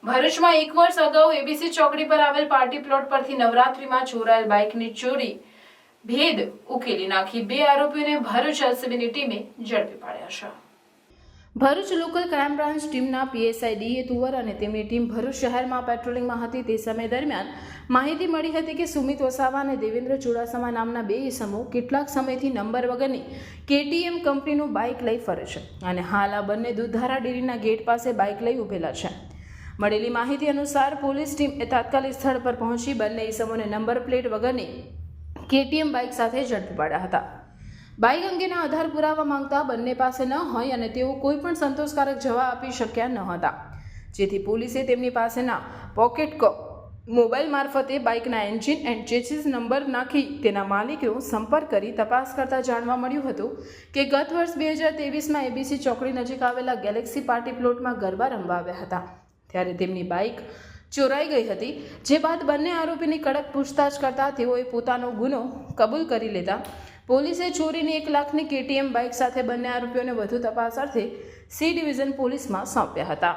ભરૂચમાં 1 વર્ષ અગાઉ એબીસી ચોકડી પર આવેલ પાર્ટી પ્લોટ પરથી નવરાત્રીમાં ચોરાયેલ બાઇકની ચોરી ભેદ ઉકેલી નાખી 2 આરોપીઓને ભરૂચ એલસીબીની ટીમે ઝડપી પાડ્યા છે। ભરૂચ લોકલ ક્રાઇમ બ્રાન્ચ ટીમના પીએસઆઈ ડીએ તુવર અને તેમની ટીમ ભરૂચ શહેરમાં પેટ્રોલિંગમાં હતી। તે સમય દરમિયાન માહિતી મળી હતી કે સુમિત વસાવા અને દેવેન્દ્ર ચુડાસમા નામના 2 ઇસમો કેટલાક સમયથી નંબર વગરની કેટીએમ કંપનીનું બાઇક લઈ ફરે છે અને હાલ આ બંને દૂધધારા ડેરીના ગેટ પાસે બાઇક લઈ ઉભેલા છે। મળેલી માહિતી અનુસાર પોલીસ ટીમ તાત્કાલિક સ્થળ પર પહોંચી બંને ઇસમોને નંબર પ્લેટ વગરની કેટીએમ બાઇક સાથે ઝડપી પાડ્યા હતા। બાઇક અંગેના આધાર પુરાવા માંગતા બંને પાસે ન હોય અને તેઓ કોઈ પણ સંતોષકારક જવાબ આપી શક્યા ન હતા, જેથી પોલીસે તેમની પાસેના પોકેટ મોબાઈલ મારફતે બાઇકના એન્જિન એન્ડ ચેસિસ નંબર નાખી તેના માલિકનો સંપર્ક કરી તપાસ કરતા જાણવા મળ્યું હતું કે ગત વર્ષ 2023માં એબીસી ચોકડી નજીક આવેલા ગેલેક્સી પાર્ટી પ્લોટમાં ગરબા રમવા આવ્યા હતા, ત્યારે તેમની બાઇક ચોરાઈ ગઈ હતી। જે બાદ બંને આરોપીની કડક પૂછતાછ કરતા તેઓએ પોતાનો ગુનો કબૂલ કરી લેતા પોલીસે ચોરીની 1 લાખની કેટીએમ બાઇક સાથે બંને આરોપીઓને વધુ તપાસ અર્થે સી ડિવિઝન પોલીસમાં સોંપ્યા હતા।